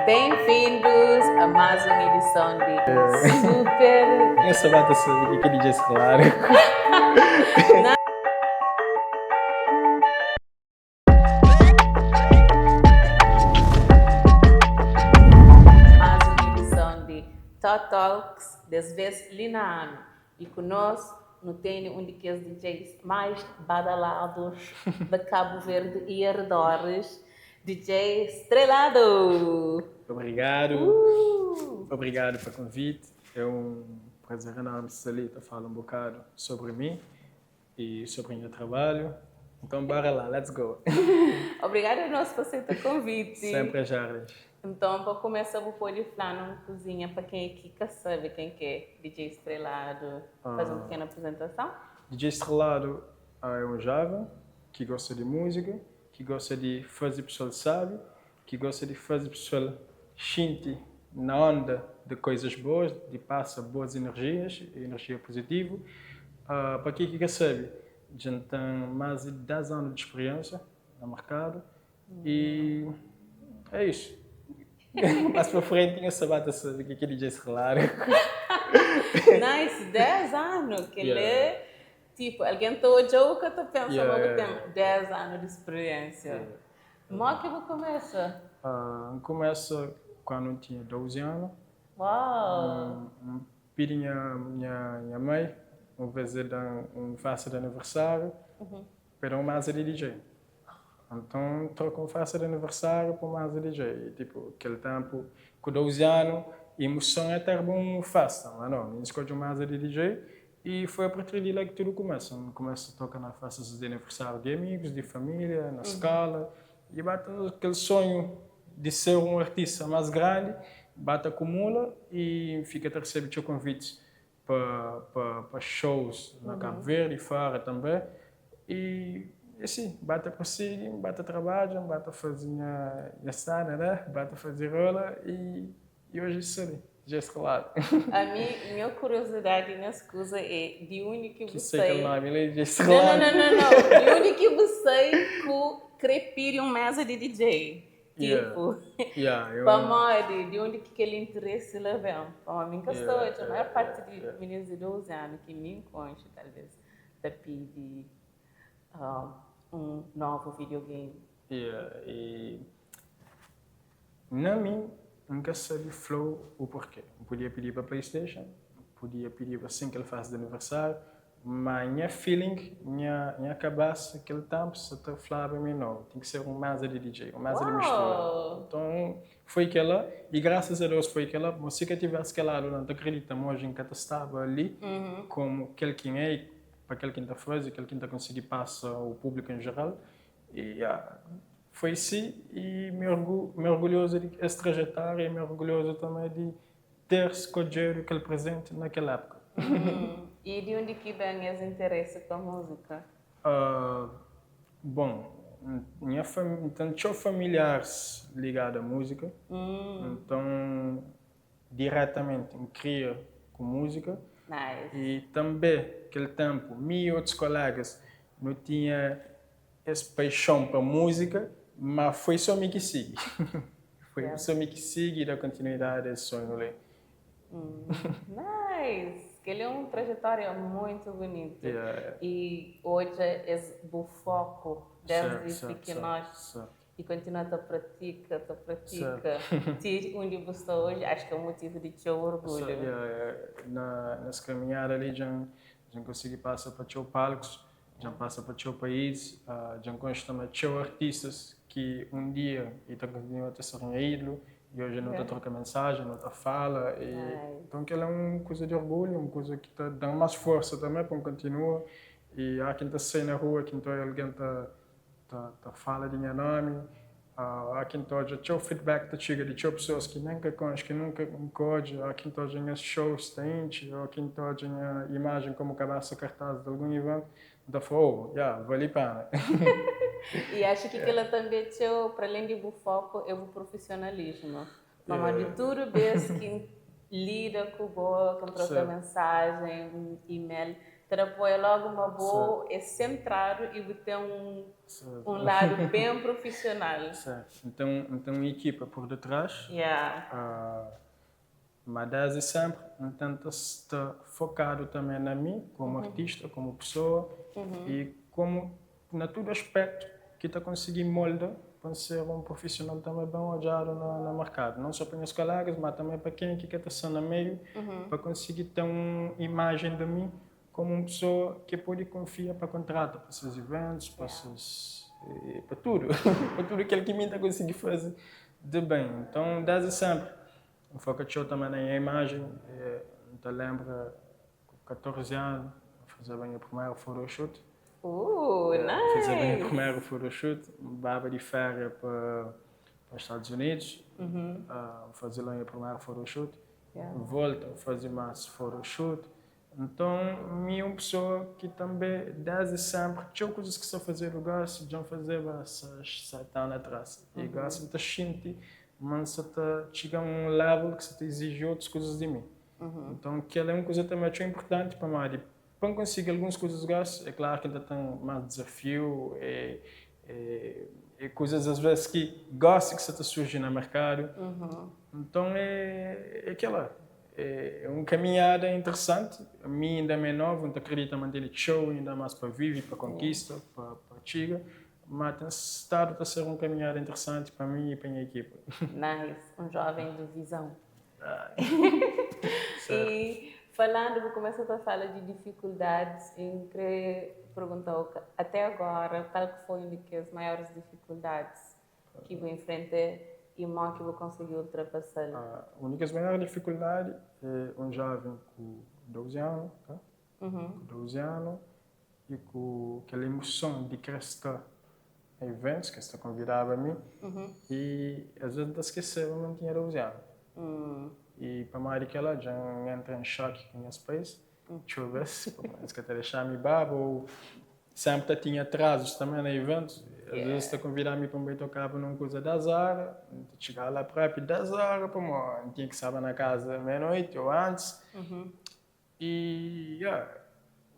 Bem-vindos a mais uma edição de Super. Eu só bato saber o que ele diz, claro. Mais uma edição de Thought Talks, dessa vez Linano. E conosco não tem um daqueles DJs mais badalados de Cabo Verde e arredores, DJ Estrelado. Obrigado pelo convite. É um prazer enorme estar ali a falar um bocado sobre mim e sobre o meu trabalho. Então, bora lá, let's go. Obrigada a nós por aceitar o convite. Sempre a jardas. Então, para começar, vou pôr falar numa cozinha para quem aqui quer saber quem que é DJ Estrelado. Faz uma pequena apresentação. DJ Estrelado é um jovem que gosta de música, que gosta de fazer o pessoal sabe, que gosta de fazer o pessoal sente na onda de coisas boas, de passar boas energias, energia positiva. Para quem quer saber, já tem mais de 10 anos de experiência no mercado e é isso. Mais para frente tinha sabata saber o que ele diz claro. Nice, 10 anos, que ele é tipo, alguém está hoje ou que está pensando que tem 10 anos de experiência. Mas que eu começo? Começa quando eu tinha 12 anos. Uau! Pedi minha mãe uma vez uma festa de aniversário para uma mesa de DJ. Então, troco uma festa de aniversário para uma mesa de DJ. E, tipo, aquele tempo, com 12 anos, a emoção é ter uma festa. Mas não, eu escolhi uma mesa de DJ e foi a partir de lá que tudo começa. Começo a tocar nas festas de aniversário de amigos, de família, na escola. E bate aquele sonho de ser um artista mais grande, bate acumula e fica a receber convites para shows na Cabo Verde e fora também. E assim, bate a prosseguir, bate a trabalho, bate a fazer a cena, né? Bate a fazer rola e hoje sei, já estou lá. A minha curiosidade nessa coisa é de onde que você... sei que o nome ele já estou lá. Não. De onde que você crepir uma mesa de DJ? Tipo, para de onde que aquele interesse leva? Para mim, que estou a maior parte de meninos de 12 anos que me encontram, talvez, da pedir um novo videogame. E na minha, nunca sabia flow o porquê. Eu podia pedir para PlayStation, podia pedir para assim que ele faz de aniversário, mas minha feeling, minha cabeça, aquele tempo, se eu falava para mim, não, tem que ser um mesa de DJ, um mesa de mistura. Então, foi aquela, e graças a Deus foi aquela, se eu tivesse aquela, não acredito, hoje em que eu estava ali, como aquele quem é, para aquele que está fazendo, aquele que está conseguindo passar ao público em geral, e foi assim, e me orgulhoso dessa trajetória, e me orgulhoso também de ter escolhido aquele presente naquela época. E de onde que vem esse interesse com a música? Bom, minha família, então, tinha familiares ligados à música, então diretamente me cria com música. Nice. E também, naquele tempo, e outros colegas não tinham essa paixão para música, mas foi só me que segui. Foi só me que segui e dá continuidade a esse sonho ali. Nice! Ele é uma trajetória muito bonita. E hoje é o foco desde pequenos. E continua a praticar. Onde você está hoje, acho que é um motivo de teu orgulho. Nessa caminhada ali, já consegui passar para teu palcos, já passa para teu país, já gosto também de teu artistas que um dia continuam a ser um ídolo. E hoje não está trocando mensagem, não está fala. Então, aquilo é uma coisa de orgulho, uma coisa que está dando mais força também para continuar. E há quem está saindo na rua, quem alguém está fala de meu nome. Há quem está já o feedback da chega de pessoas que nunca conhecem, que nunca encode. Há quem está já shows tente, há quem está já imagem como cabeça cartaz de algum evento. Então, vale a pena. E acho que aquilo também tinha, para além de foco, é o profissionalismo. Mas de tudo vez que lida com boa, com troca mensagem, e-mail, apoia logo uma boa, é centrado e tem um lado bem profissional. Certo. Então a equipa por detrás, mas desde sempre, tenta estar focado também na mim, como artista, como pessoa, e como, na todo aspecto, que está conseguindo moldar para ser um profissional também bem olhado no mercado. Não só para os colegas, mas também para quem que está no meio, para conseguir ter uma imagem de mim como uma pessoa que pode confiar para contrato, para seus eventos, para tudo, para tudo aquilo que me está conseguindo fazer de bem. Então, desde sempre, o foco também na imagem. Eu lembro, com 14 anos, fazer bem o primeiro photoshoot. Nice! Fazer bem o primeiro photoshoot, baba de férias para os Estados Unidos, fazer lá o primeiro photoshoot, volto a fazer mais photoshoot. Então, minha uma pessoa que também, desde sempre, tinha coisas que só fazer, eu gosto de fazer há 7 anos atrás. E gosto de sentir, mas você chega a um level que você exige outras coisas de mim. Então, que é uma coisa também muito importante para mim. Para conseguir algumas coisas gosto, é claro que ainda tem mais desafio e coisas às vezes que gosto que você surge no mercado. Então, é aquela. É uma caminhada interessante. A mim ainda é novo, não acredito em manter show, ainda mais para viver, para conquista, para chegar. Mas tem estado a ser uma caminhada interessante para mim e para a minha equipa. Nice, um jovem de visão. E falando, vou começar a falar de dificuldades. Eu queria perguntar, até agora, qual foi uma das maiores dificuldades que você enfrentou e como que você conseguiu ultrapassar? A única maior dificuldade é um jovem com 12 anos, tá? Com 12 anos e com aquela emoção de crescer em eventos que está convidado a mim e às vezes esquecer que eu não tinha 12 anos. E para mais que ela já entra em choque com esse país, deixa eu ver se que até deixar-me babo ou sempre tinha atrasos também no evento. Às vezes está convidado-me para me tocar para uma coisa das horas, chegar lá rápido das horas, para mim, tinha que estar na casa meia-noite ou antes. E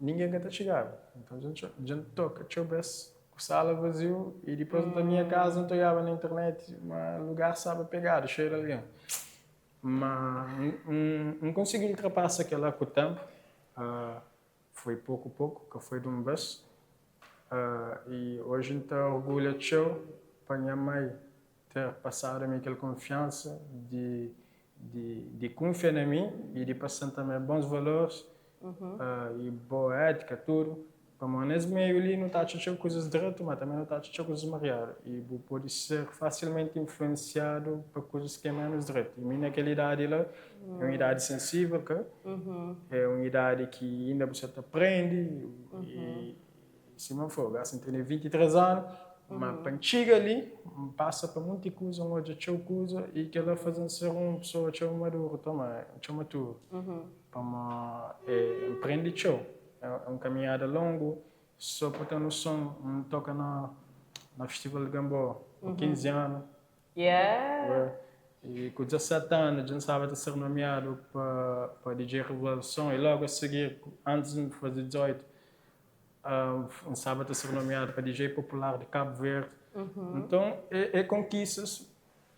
ninguém quer chegar. Então a gente toca, deixa eu ver se a sala vazio e depois da minha casa não estava na internet, mas o lugar sabe pegar, cheira alguém. Mas não consegui ultrapassar aquela com o tempo. Foi pouco a pouco, que foi de um vez. E hoje então orgulho de eu para minha mãe ter passado a mim aquela confiança de confiar em mim e de passar também bons valores e boa ética, tudo. Para mim, nesse meio ali não está a achar coisas direto, mas também não está a achar coisas mariadas. E pode ser facilmente influenciado por coisas que é menos direto. E mim naquela idade lá, é uma idade sensível, é uma idade que ainda você aprende e se não for, assim, tem 23 anos, mas para chegar ali, passa por muita coisa, onde eu coisa, e que ela faz ser uma pessoa madura também, maturo. Para aprender show. É uma caminhada longa, só para ter noção, toca na Festival de Gamboa, com 15 anos. E com 17 anos, a gente estava ser nomeado para DJ Revelação, e logo a seguir, antes de fazer 18, um sábado a ser nomeado para DJ Popular de Cabo Verde. Então, é conquistas,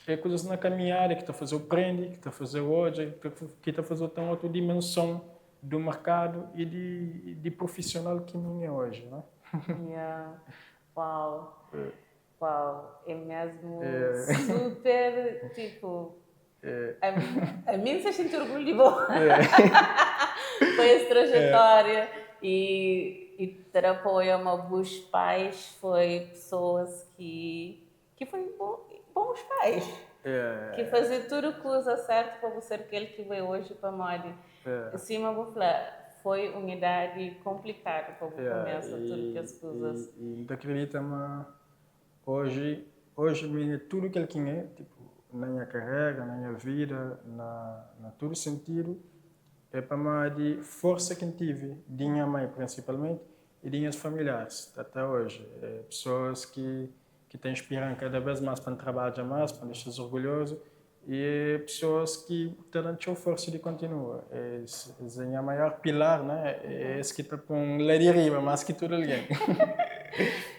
é coisas na caminhada que está a fazer o prende, que está a fazer hoje, que está a fazer outra dimensão do mercado e de profissional que nem é hoje, né? Uau! Uau! É mesmo super, tipo... A mim se sente orgulho de bom. Foi essa trajetória e ter apoio a meus pais, foi pessoas que foi bons pais. Que fazer tudo que usa certo para você aquele que veio hoje para Modi. Assim, eu vou falar, foi uma idade complicada para começar tudo que as coisas. E acredita, mas hoje tudo que ele tinha, tipo, na minha carreira, na minha vida, na todo sentido, é para mim de força que eu tive, de minha mãe principalmente, e de minhas familiares, até hoje. Pessoas que te inspiram cada vez mais para trabalhar mais, para deixar orgulhoso, e pessoas que têm força de continuar. Esse é o maior pilar, né? É esse que está com lá de arriba, mais que tudo alguém.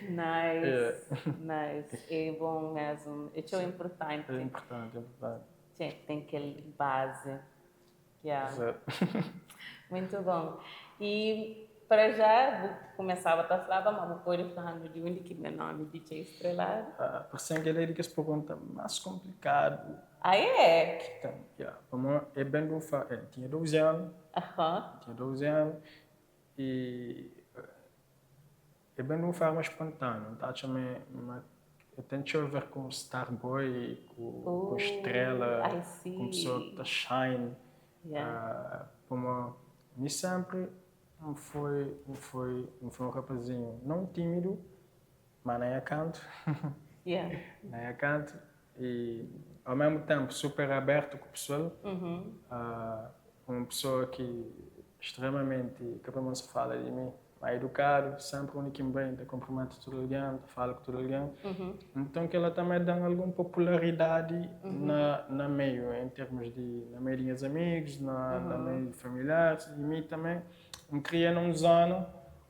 Nice, nice. É bom mesmo. Isso é importante. É importante, é importante. Tem aquele base. Yeah. Exato. Muito bom. E para já, vou começar a falar, mas vou pôr falando de onde que meu nome DJ Estrelado. Por ser aquele que se pergunta mais complicado. Ah, é? Então, como é bem do tinha 12 anos. Tinha 12 anos e é bem do mais espontâneo. Tá também tem a ver com Starboy, com Estrela, com pessoa que está shine. Como me sempre foi um rapazinho não tímido, mas nem a canto. Nem a canto. E ao mesmo tempo super aberto com o pessoal. Uma pessoa que extremamente, que para se fala de mim, é educado, sempre o único bem, cumprimenta todo alguém, fala com todo alguém. Então que ela também dá alguma popularidade na meio, em termos de na meio dos amigos, na meio de familiares, e mim também me cria num zona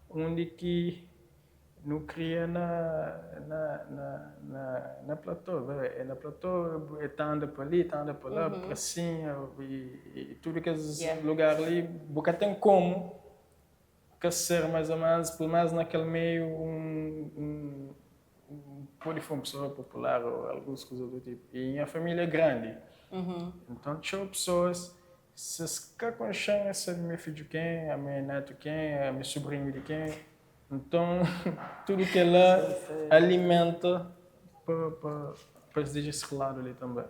onde que não cria na platô, é na platô, anda por ali, anda por lá, para cima, e tudo aqueles lugares ali, porque tem como que ser mais ou menos, pelo menos naquele meio, pode ser uma pessoa popular ou algumas coisas do tipo. E a família é grande. Então, tinha pessoas, se cá com a sabe meu filho quem, a minha neto quem, a minha sobrinha de quem. Então, tudo que ela alimenta para se dizer esse lado ali também.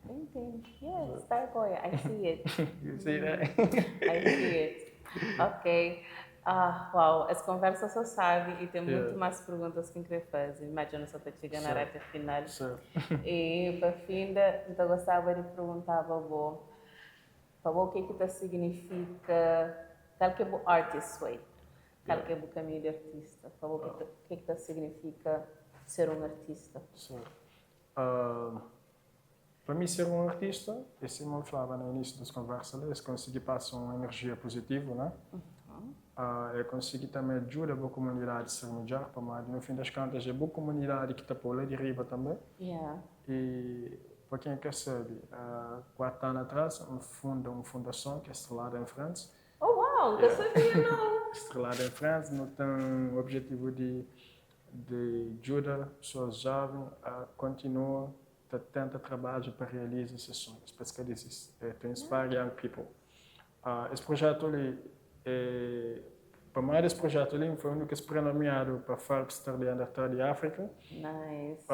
Entendi. Yes, Starboy, I see it. You see that? I see it. Ok. Uau, essa conversa só sabe e tem muito mais perguntas que eu queria fazer. Imagina só estar chegando na reta final. E para fim, então gostava de perguntar para você, o que significa, qual que é o artist way? Qual que é o caminho de artista? O que significa ser um artista? Para mim, ser um artista, esse eu falava no início das conversas, é conseguir passar uma energia positiva, né? Eu consegui também ajudar a boa comunidade a ser melhor, mas no fim das contas é a boa comunidade que está por lá de riba também. E para quem quer saber, 4 anos atrás, uma fundação que é estrelada em França. Oh, uau, não sabia não! Estrelada em França, não tem o objetivo de ajudar pessoas jovens a continuar tenta trabalhar para realizar esses sonhos, porque que diz to inspire young people. Esse projeto ali, para mais desse projeto ali, foi o único que foi nomeado para Forbes Undertale de África. Nice.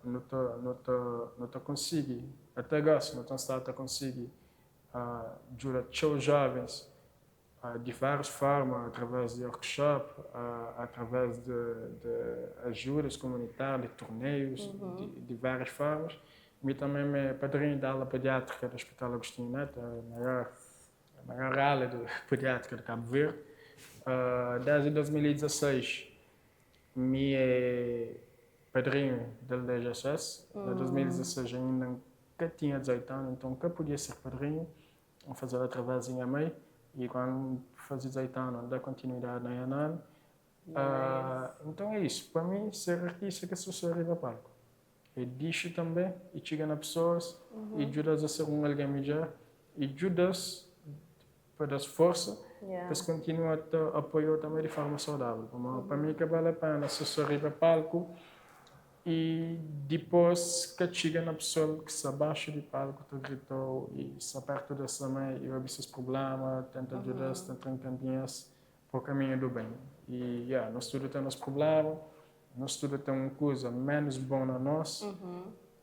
Não consegui, até gosto, não está conseguir ajudar os jovens de várias formas, através de workshops, através de ajudas comunitárias, de torneios, de várias formas. E também me padrinho da aula pediátrica do Hospital Agostinho Neto, a maior ala pediátrica de Cabo Verde. Desde 2016, me é padrinho da DGSS. Em 2016 ainda nunca tinha 18 anos, então nunca podia ser padrinho. Vou fazer através da minha mãe. E quando fazia 18 anos, dá continuidade na Yanan. Então é isso. Para mim, ser artista é que só arriba a palco. É disso também, e chega nas pessoas, e ajuda-as a ser um alguém melhor, e ajuda-as para dar força, para se continuar a apoiar também de forma saudável. Para mim, que vale a pena só arriba a palco, e depois que chega na pessoa que se abaixa de palco, tu gritou e se aperta dessa mãe e ouve esses problemas, tenta ajudar-se, tenta entender-se para o caminho do bem. E nós tudo temos problemas, nós tudo temos uma coisa menos boa na nós,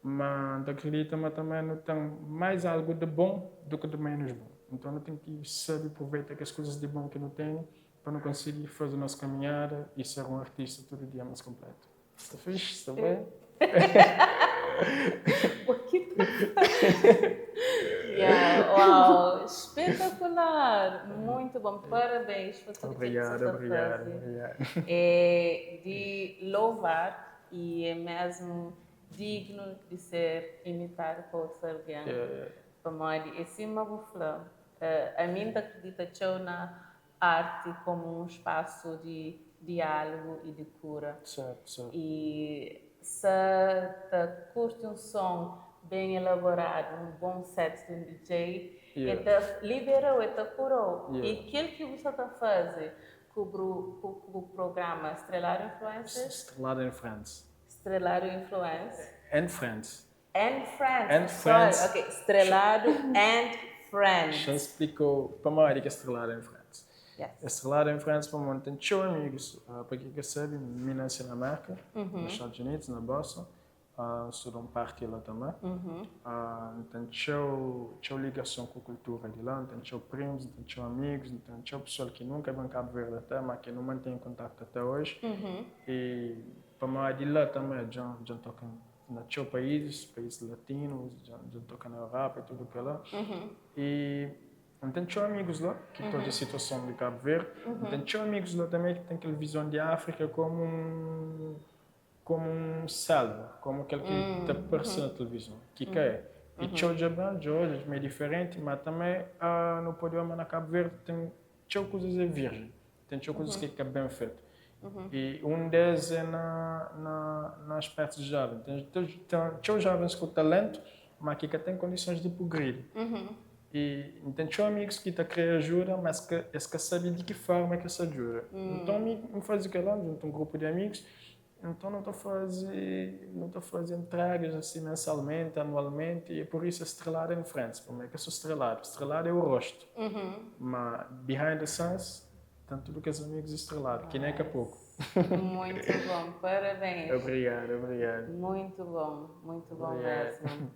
mas acredita, mas também não tem mais algo de bom do que de menos bom. Então não tem que saber aproveitar as coisas de bom que não tem para não conseguir fazer a nossa caminhada e ser um artista todo dia mais completo. Está fixe? Está bem? Uau, espetacular! Muito bom, parabéns por tudo que você está fazendo. Obrigado. É de louvar e é mesmo digno de ser imitado por outros alguém. Para esse mabufla, a mim acredita que na arte como um espaço de diálogo e de cura. Certo. E se curte um som bem elaborado, um bom set de um DJ, liberou, curou. E aquilo que você está fazendo com o programa Estrelado Influencers? Estrelado em France. Estrelado Influence. And Friends. And Friends. And Friends. Ok, Estrelado and Friends. Já explicou para a que é Estrelado em France. Yes. Estrelado em France, para mim, tem show amigos. Para quem quer saber, me nasci na América, nos Estados Unidos, na Boston. Sou um parque lá também. Tem show ligação com a cultura de lá, tem show primos, tem show amigos, tem show pessoal que nunca vem Cabo Verde até, mas que não mantém contato até hoje. E para mim, de lá também, já toca na show países latinos, já toca na Europa e tudo que lá. E tem show amigos lá, que toda a situação de Cabo Verde. Tem show amigos lá também que tem aquela visão de África como um salvo, como aquele que está aparecendo na televisão, que é. E show de hoje é meio diferente, mas também no podium na Cabo Verde tem show coisas virgem, tem show coisas que é bem feito. E um deles é na aspecto de jovem. Tem show jovens com talento, mas que tem condições de progredir. E tem show amigos que estão querendo ajuda, mas que sabem de que forma que essa ajuda. Então, me faz o que lá, junto um grupo de amigos. Então não estou fazendo entregas assim mensalmente, anualmente, e por isso estrelado em frente. Como é que eu sou estrelado? Estrelado é o rosto. Mas behind the scenes, tem tudo que os amigos estrelados, que nem daqui a pouco. Muito bom, parabéns. Obrigado. Muito bom mesmo.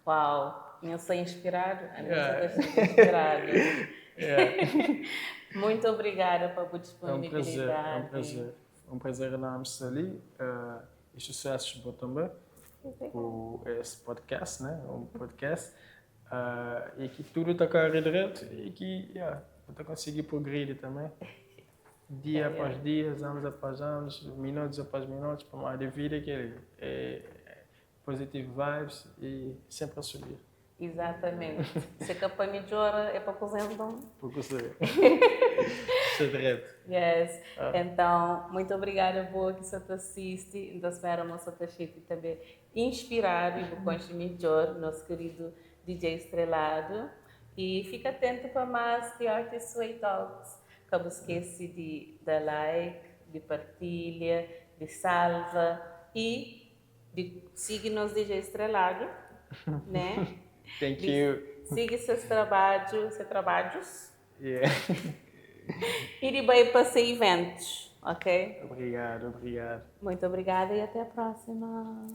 Uau, eu sou inspirado, a gente está inspirado. Muito obrigada pela disponibilidade. É um prazer enorme-se ali e sucessos para também esse podcast, né? Um podcast e que tudo está correndo direito e que está conseguindo progredir também dia após dia, anos após anos, minutos após minutos, para mais de vida que é positive vibes e sempre a subir. Exatamente. Se a campanha de hora é para aposentar. Porque você é direto. Yes. Então, muito obrigada, boa que você assiste. Então, espero que você esteja também inspirado e conhecer melhor nosso querido DJ Estrelado. E fica atento para mais The Artist Way Talks. Não esqueça de dar like, de partilha, de salva e de seguir-nos DJ Estrelado, né? Thank you. Siga seus trabalhos. Yeah. E de bem para ser eventos, ok? Obrigado. Muito obrigada e até a próxima.